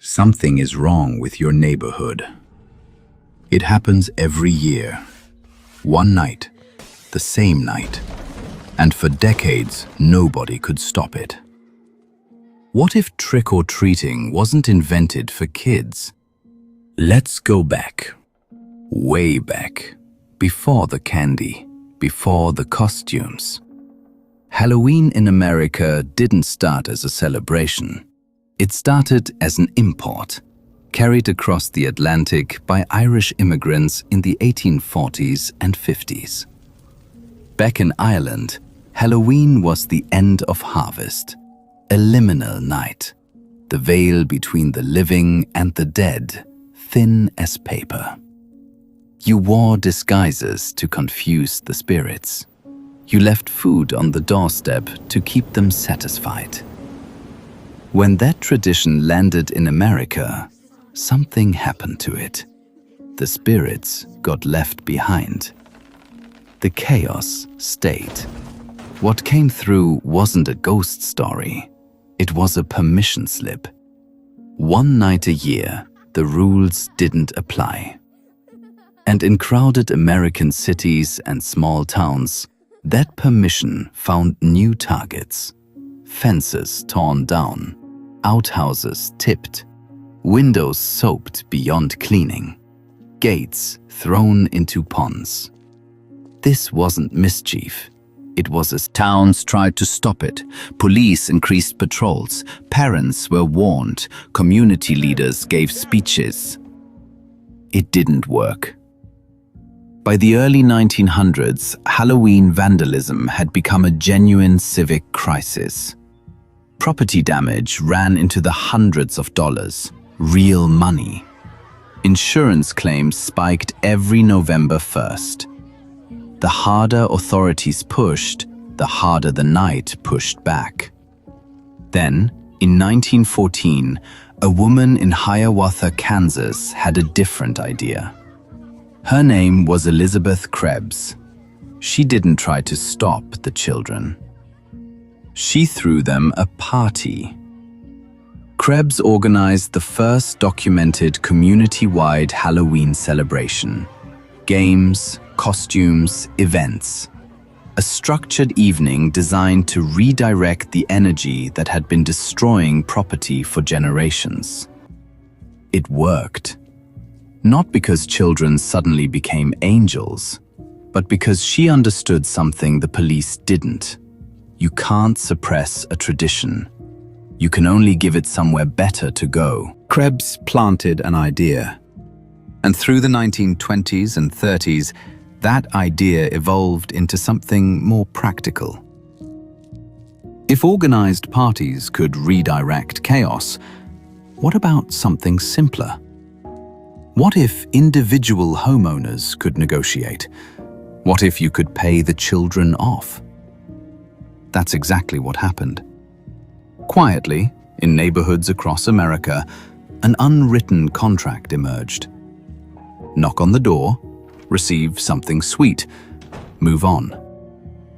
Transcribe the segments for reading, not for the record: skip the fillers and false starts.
Something is wrong with your neighborhood. It happens every year. One night, the same night, and for decades, nobody could stop it. What if trick-or-treating wasn't invented for kids? Let's go back, way back, before the candy, before the costumes. Halloween in America didn't start as a celebration. It started as an import, carried across the Atlantic by Irish immigrants in the 1840s and 50s. Back in Ireland, Halloween was the end of harvest, a liminal night, the veil between the living and the dead, thin as paper. You wore disguises to confuse the spirits. You left food on the doorstep to keep them satisfied. When that tradition landed in America, something happened to it. The spirits got left behind. The chaos stayed. What came through wasn't a ghost story. It was a permission slip. One night a year, the rules didn't apply. And in crowded American cities and small towns, that permission found new targets. Fences torn down, outhouses tipped, windows soaped beyond cleaning, gates thrown into ponds. This wasn't mischief. It was as towns tried to stop it. Police increased patrols. Parents were warned. Community leaders gave speeches. It didn't work. By the early 1900s, Halloween vandalism had become a genuine civic crisis. Property damage ran into the hundreds of dollars, real money. Insurance claims spiked every November 1st. The harder authorities pushed, the harder the night pushed back. Then, in 1914, a woman in Hiawatha, Kansas had a different idea. Her name was Elizabeth Krebs. She didn't try to stop the children. She threw them a party. Krebs organized the first documented community-wide Halloween celebration. Games, costumes, events. A structured evening designed to redirect the energy that had been destroying property for generations. It worked. Not because children suddenly became angels, but because she understood something the police didn't. You can't suppress a tradition. You can only give it somewhere better to go. Krebs planted an idea. And through the 1920s and 30s, that idea evolved into something more practical. If organized parties could redirect chaos, what about something simpler? What if individual homeowners could negotiate? What if you could pay the children off? That's exactly what happened. Quietly, in neighborhoods across America, an unwritten contract emerged. Knock on the door, receive something sweet, move on.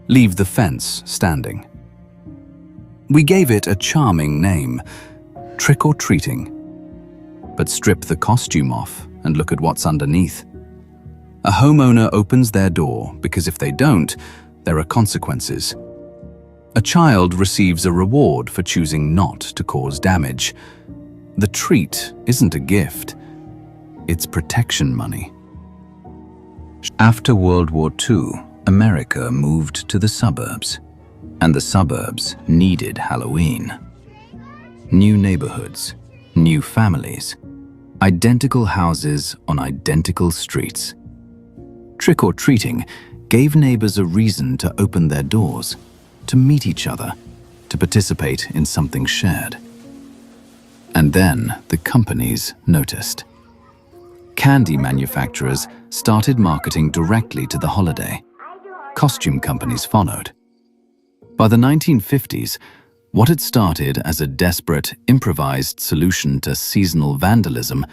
Leave the fence standing. We gave it a charming name, trick-or-treating. But strip the costume off and look at what's underneath. A homeowner opens their door because if they don't, there are consequences. A child receives a reward for choosing not to cause damage. The treat isn't a gift, it's protection money. After World War II, America moved to the suburbs, and the suburbs needed Halloween. New neighborhoods, new families, identical houses on identical streets. Trick-or-treating gave neighbors a reason to open their doors, to meet each other, to participate in something shared. And then the companies noticed. Candy manufacturers started marketing directly to the holiday. Costume companies followed. By the 1950s, what had started as a desperate, improvised solution to seasonal vandalism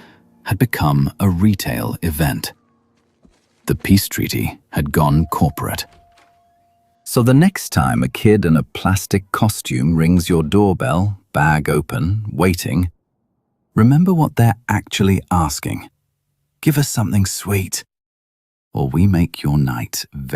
had become a retail event. The peace treaty had gone corporate. So the next time a kid in a plastic costume rings your doorbell, bag open, waiting, Remember what they're actually asking. Give us something sweet, or we make your night very